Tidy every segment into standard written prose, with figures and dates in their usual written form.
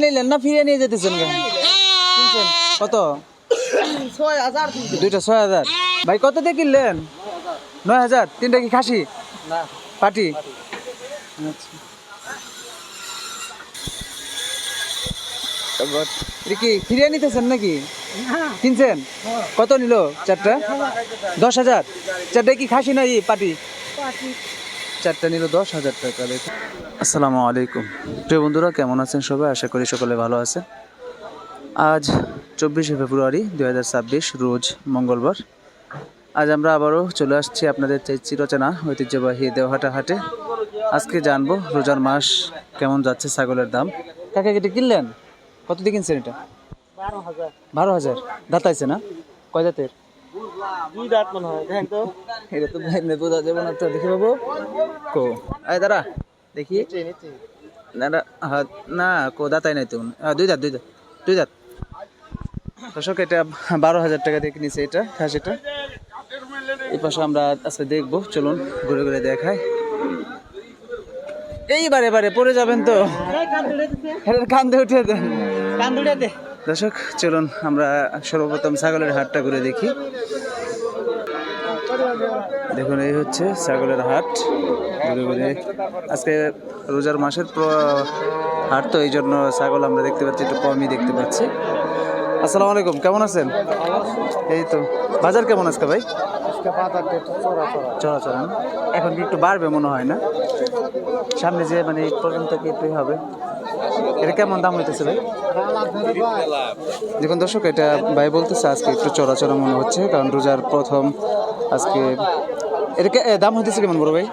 নিলেন না ফিরে নিয়ে যেতেছেন কত? 6000 দুইটা 6000। ভাই কত দিয়ে কিনলেন? 9000। তিনটা কি খাসি না পাটি? আচ্ছা এটা কি ফিরিয়ে নিতেছেন নাকি কিনছেন? কত নিল চারটা? 10,000। চারটা কি খাসি না পাটি? চারটা নিল 10,000 টাকা। আসসালামু আলাইকুম প্রিয় বন্ধুরা, কেমন আছেন সবাই? আশা করি সকলে ভালো আছেন। আজ 24শে ফেব্রুয়ারি 2026 রোজ মঙ্গলবার। আজ আমরা আবারও চলে আসছি আপনাদের চিরচেনা ঐতিহ্যবাহী দেওহাটা হাটে। আজকে জানবো রোজার মাস কেমন যাচ্ছে, ছাগলের দাম। কাকা কেটে কিনলেন? কত দিয়ে কিনছেন এটা? 12,000। দাঁতাইছে না? কয় দাঁতের? দুই দাঁত মনে হয়, দেখেন তো। এটা তো বোঝা যাবে না তো, দেখি বাবু কো আয় দাঁড়া দেখি। দাঁড়া হাত না কো দাঁতাই নাই তো। দুই দাঁত দর্শক, এটা 12,000 টাকা দিয়ে কিনেছে এটা খাসিটা। এই পাশে আমরা আজকে দেখবো, চলুন ঘুরে ঘুরে দেখাই। এইবারে পড়ে যাবেন তো, কান্দে উঠিয়ে দেন। দর্শক চলুন আমরা সর্বপ্রথম ছাগলের হাটটা ঘুরে দেখি। দেখুন এই হচ্ছে ছাগলের হাট। ঘুরে ঘুরে আজকে রোজার মাসের হাট তো, এই জন্য ছাগল আমরা দেখতে পাচ্ছি একটু কমই দেখতে পাচ্ছি। আসসালামু আলাইকুম, কেমন আছেন? এই তো বাজার কেমন আজকে ভাই? চড়া এখন কি একটু বাড়বে মনে হয় না? সামনে যে মানে এই পর্যন্ত কি একটু হবে? এটা কেমন দাম হইতেছে ভাই? দেখুন দর্শক, এটা ভাই বলতেছে আজকে একটু চড়া মনে হচ্ছে, কারণ রোজার প্রথম আজকে। এটা দাম হইতেছে কেমন বড় ভাই?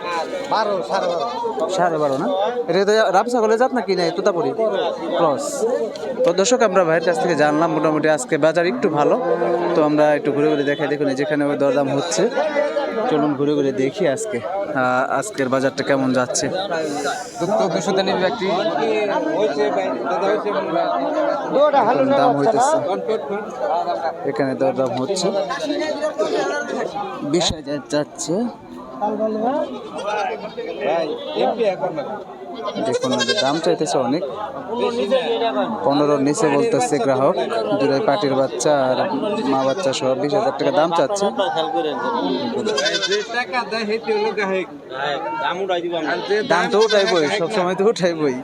12.5 না? এটা তো রাম ছাগলের জাত নাকি না তোতাপুরি ক্রস? তো দর্শক আমরা ভাইয়ের কাছ থেকে জানলাম মোটামুটি আজকে বাজার একটু ভালো। তো আমরা একটু ঘুরে ঘুরে দেখাই। দেখুন যেখানে দরদাম হচ্ছে, চলুন ঘুরে ঘুরে দেখি আজকের বাজারটা কেমন যাচ্ছে। দাম হইতেছে এখানে দরদাম হচ্ছে 20,000 যাচ্ছে। দেখুন দাম চাইতেছে অনেক, 15-র নিচে বলতেছে গ্রাহক। দুটাই পাটির বাচ্চা আর মা বাচ্চা সহ 20,000 টাকা দাম চাচ্ছে। দাম তো উঠাইবই, সবসময় তো উঠাইবই।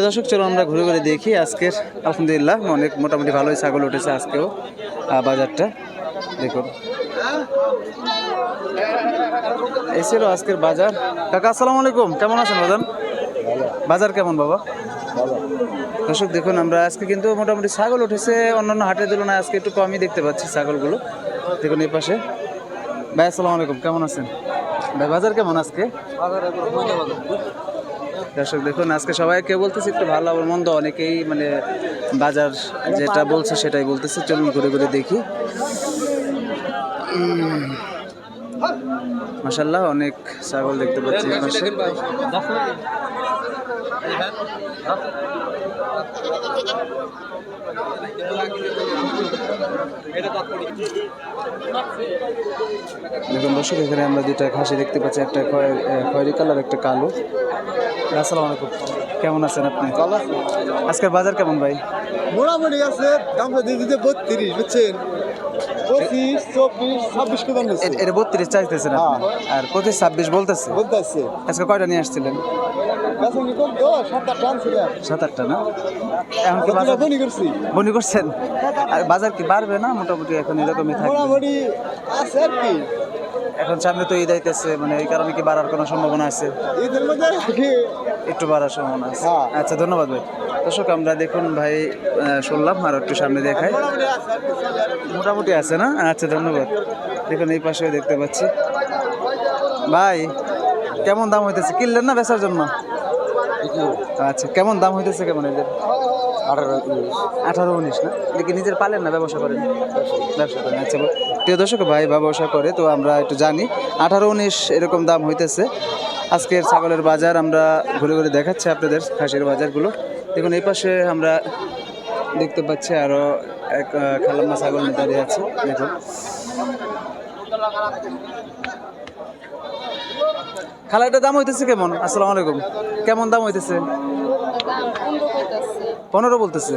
দর্শক চলো আমরা ঘুরে ঘুরে দেখি। আজকের আলহামদুলিল্লাহ অনেক মোটামুটি ভালোই ছাগল উঠেছে আজকেও বাজারটা। দেখুন এই ছিল আজকের বাজার। কাকা আসসালামু আলাইকুম, কেমন আছেন বাজার? বাজার কেমন বাবা? দর্শক দেখুন আমরা আজকে কিন্তু মোটামুটি ছাগল উঠেছে, অন্যান্য হাটের তুলনায় আজকে একটু কমই দেখতে পাচ্ছি ছাগলগুলো। দেখুন এই পাশে। ভাই আসসালামু আলাইকুম, কেমন আছেন ভাই? বাজার কেমন আজকে? দর্শক দেখুন আজকে সবাই কেউ বলতেছে একটু ভালো আবার মন্দ, অনেকেই মানে বাজার যেটা বলছে সেটাই বলতেছে। চলুন ঘুরে ঘুরে দেখি। মাশাআল্লাহ অনেক ছাগল দেখতে পাচ্ছি। দেখুন দর্শক এখানে আমরা দুইটা খাসি দেখতে পাচ্ছি, একটা খয়েরি কালার, একটা কালো। আসসালামু আলাইকুম, কেমন আছেন আপনি? আজকের বাজার কেমন ভাই? মোটামুটি আছে, দামটা দিয়ে দিতে 32, বুঝছেন? 25, 24, 26 করে দাম দিচ্ছে। এটা 32 চাইতেছেন আপনি, আর 25-26 বলতেছে। আজকে কয়টা নিয়ে আসছিলেন? 7-8টা না? এখন কি বাজার বনি করছেন? আর বাজার কি বাড়বে না? মোটামুটি এখন এরকমই থাকবে আছে আর কি। এখন সামনে তো ঈদ আইতেছে, মানে এই কারণে কি বাড়ার কোনো সম্ভাবনা আছে? ঈদের মধ্যে একটু বাড়ার সম্ভাবনা আছে। আচ্ছা ধন্যবাদ ভাই। দর্শক আমরা দেখুন ভাই শুনলাম, আর একটু সামনে দেখাই। মোটামুটি আছে না? আচ্ছা ধন্যবাদ। দেখুন এই পাশেও দেখতে পাচ্ছি। ভাই কেমন দাম হইতেছে? কিনলেন না বেচার জন্য? আচ্ছা কেমন দাম হইতেছে কেমন এদের? 18-19 না? দেখি নিজের পালেন না ব্যবসা করেন? ব্যবসা করেন। আচ্ছা প্রিয় দর্শক ভাই ব্যবসা করে, তো আমরা একটু জানি 18-19 এরকম দাম হইতেছে আজকের ছাগলের বাজার। আমরা ঘুরে ঘুরে দেখাচ্ছি আপনাদের খাসির বাজারগুলো। দেখুন এই পাশে আমরা দেখতে পাচ্ছি আরো এক খালাম্মা ছাগল দাঁড়িয়ে আছে। দেখুন খালাটার দাম হইতেছে কেমন? আসসালামু আলাইকুম, কেমন দাম হইতেছে? 15 বলতেছে।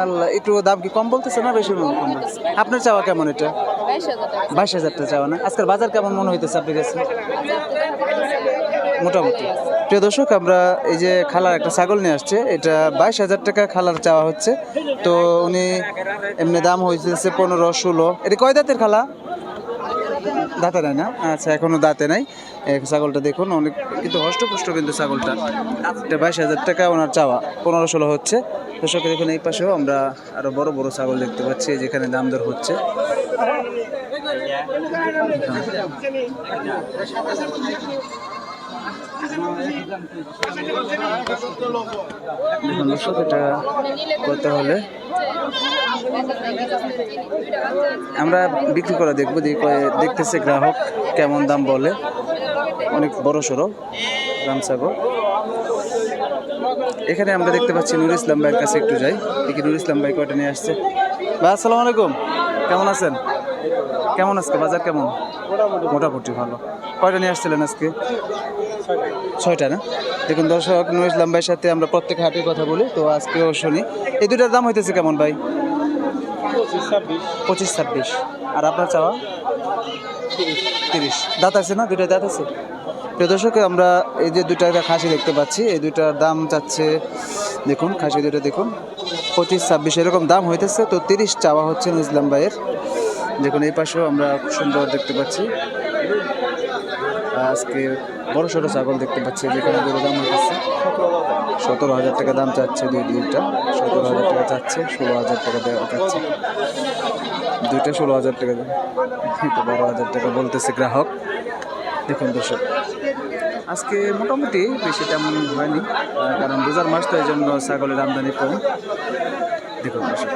আল্লাহ, একটু দাম কি কম বলতেছে না বেশি কম বলতেছে? আপনার চাওয়া কেমন এটা? 22,000 টাকা চাওয়া না? আজকের বাজার কেমন মনে হইতেছে আপনার কাছে? মোটামুটি। প্রিয় দর্শক, আমরা এই যে খালার একটা ছাগল নিয়ে আসছে, এটা 22,000 টাকা খালার চাওয়া হচ্ছে। তো উনি এমনি দাম হয়েছে 15-16। এটা কয় দাঁতের খালা? দাঁতে নাই না? আচ্ছা, এখনো দাঁতে নাই। ছাগলটা দেখুন, অনেক কিন্তু হষ্টপুষ্ট কিন্তু ছাগলটা। এটা 22,000 টাকা ওনার চাওয়া, 15-16 হচ্ছে। দর্শক দেখুন, এই পাশেও আমরা আরো বড় বড় ছাগল দেখতে পাচ্ছি যেখানে দাম দর হচ্ছে। দেখুন দর্শক, এটা করতে হলে আমরা বিক্রি করে দেখবো, দেখতেছে গ্রাহক কেমন দাম বলে। অনেক বড় সড়ো দাম ছাগল। এখানে আমরা দেখতে পাচ্ছি নুর ইসলাম ভাইয়ের কাছে একটু যাই, দেখি নুর ইসলাম ভাই কয়টা নিয়ে আসছে। ভাই আসসালামু আলাইকুম, কেমন আছেন? কেমন আজকে বাজার কেমন? মোটামুটি ভালো। কয়টা নিয়ে আসছিলেন আজকে? 6টা না? দেখুন দর্শক, নুর ইসলাম ভাইয়ের সাথে আমরা প্রত্যেক হাটের কথা বলি, তো আজকেও শুনি। এই দুটার দাম হইতেছে কেমন ভাই? 25-26। আর আপনার চাওয়া 30। দাঁত আছে না? দুইটা দাঁত আছে। প্রিয় দর্শক, আমরা এই যে দুইটা খাসি দেখতে পাচ্ছি, এই দুইটার দাম চাচ্ছে, দেখুন খাসি দুটো দেখুন 25-26 এরকম দাম হইতেছে। তো 30 চাওয়া হচ্ছে নুর ইসলাম ভাইয়ের। দেখুন এই পাশেও আমরা সুন্দর দেখতে পাচ্ছি, আজকে বড় সড়ো ছাগল দেখতে পাচ্ছি যেখানে দুটো দাম হইতেছে 17,000 টাকা দাম চাচ্ছে। দুইটা 17,000 টাকা চাচ্ছে, 16,000 টাকা দেওয়া যাচ্ছে। দুইটা 16,000 টাকা, 12,000 টাকা বলতেছে গ্রাহক। দেখুন দর্শক, আজকে মোটামুটি বেশি তেমন হয়নি, কারণ রোজার মাস তো এই জন্য ছাগলের আমদানি কম। দেখুন দর্শক,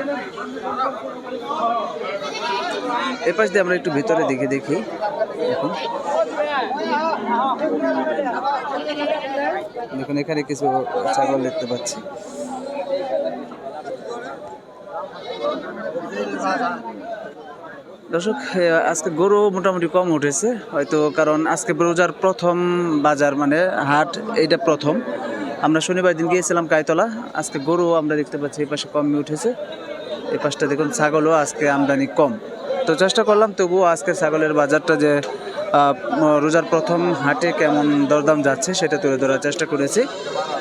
এ পাশ দিয়ে আমরা একটু ভিতরে দেখি। দেখুন দেখুন, এখানে কিছু ছাগল দেখতে পাচ্ছি। দর্শক, আজকে গরু মোটামুটি কম উঠেছে হয়তো, কারণ আজকে রোজার প্রথম বাজার মানে হাট, এইটা প্রথম। আমরা শনিবার দিন গিয়েছিলাম কায়তলা, আজকে গরু আমরা দেখতে পাচ্ছি এই পাশে কমই উঠেছে। এই পাশটা দেখুন ছাগলও আজকে আমদানি কম। তো চেষ্টা করলাম তবুও আজকে ছাগলের বাজারটা যে রোজার প্রথম হাটে কেমন দরদাম যাচ্ছে সেটা তুলে ধরার চেষ্টা করেছি।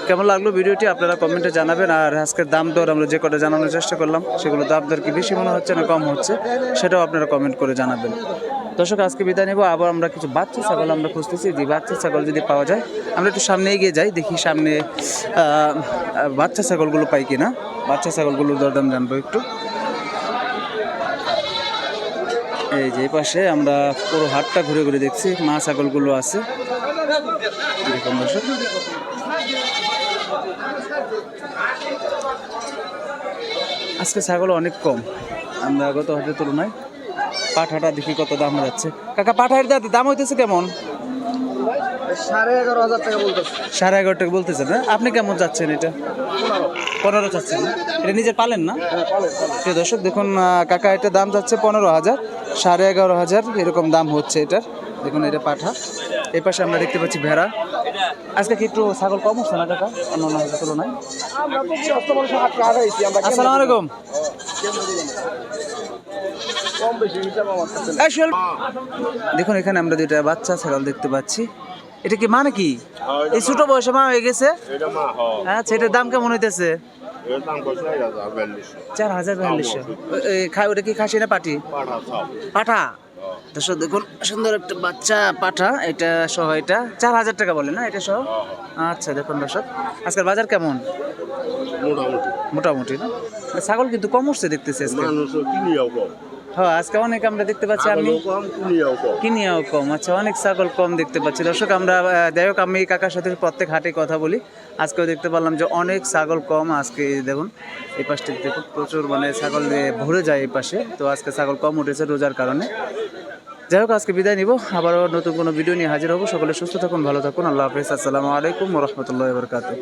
কেমন লাগলো ভিডিওটি আপনারা কমেন্টে জানাবেন। আর আজকের দাম দর আমরা যে কটা জানানোর চেষ্টা করলাম, সেগুলো দাম দর কি বেশি মনে হচ্ছে না কম হচ্ছে, সেটাও আপনারা কমেন্ট করে জানাবেন। দর্শক, আজকে বিদায় নেব। আবার আমরা কিছু বাচ্চা ছাগল আমরা খুঁজতেছি, যে বাচ্চা ছাগল যদি পাওয়া যায় আমরা একটু সামনে এগিয়ে যাই, দেখি সামনে বাচ্চা ছাগলগুলো পাই কিনা। বাচ্চা ছাগলগুলোর দরদাম জানবো একটু। এই যে পাশে আমরা পুরো হাটটা ঘুরে ঘুরে দেখছি, মা ছাগলগুলো আছে। দেখুন দর্শক, আজকে ছাগল অনেক কম আমরা গত হাটের তুলনায়। পাঠাটা দেখি কত দাম যাচ্ছে। কাকা, পাঠার দাম হইতেছে কেমন? 11,500 টাকা বলতেছে। 11,500 টাকা বলতেছেন না? আপনি কেমন চাচ্ছেন এটা? 15 চাচ্ছেন না? এটা নিজে পালেন না? প্রিয় দর্শক দেখুন, কাকা এটা দাম যাচ্ছে 15,000, 11,500 এরকম দাম হচ্ছে এটার। দেখুন এটা পাঠা। এই পাশে আমরা দেখতে পাচ্ছি ভেড়া। আজকে কি একটু ছাগল কম হচ্ছে না কাকা অন্য হাটের তুলনায়? আসসালামু আলাইকুম। দেখুন এখানে আমরা দুইটা বাচ্চা ছাগল দেখতে পাচ্ছি। এটা কি মানে কি এই ছোট বয়সে মা হয়ে গেছে? আচ্ছা, এটার দাম কেমন হইতেছে? 4,000-4,200। ওটা কি খাসি না পাটি? পাঠা। দর্শক দেখুন, সুন্দর একটা বাচ্চা পাঠা, এটা সহ এটা 4,000 টাকা বলে না এটা সহ? আচ্ছা দেখুন দর্শক, আজকের বাজার কেমন? মোটামুটি না? ছাগল কিন্তু কম উঠছে দেখতেছি আজকে। হ্যাঁ, আজকে অনেক আমরা দেখতে পাচ্ছি, আমি কিনিয়াও কম। আচ্ছা, অনেক ছাগল কম দেখতে পাচ্ছি। দর্শক, আমরা যাই হোক, আমি কাকার সাথে প্রত্যেক হাটে কথা বলি, আজকেও দেখতে পারলাম যে অনেক ছাগল কম। আজকে দেখুন এই পাশটি দেখুন প্রচুর মানে ছাগল ভরে যায় এই পাশে। তো আজকে ছাগল কম উঠেছে রোজার কারণে। যাই হোক, আজকে বিদায় নিব, আবারও নতুন কোনো ভিডিও নিয়ে হাজির হবো। সকলে সুস্থ থাকুন, ভালো থাকুন, আল্লাহ হাফেজ। আসসালামু আলাইকুম ওয়া রাহমাতুল্লাহি ওয়া বারাকাতুহু।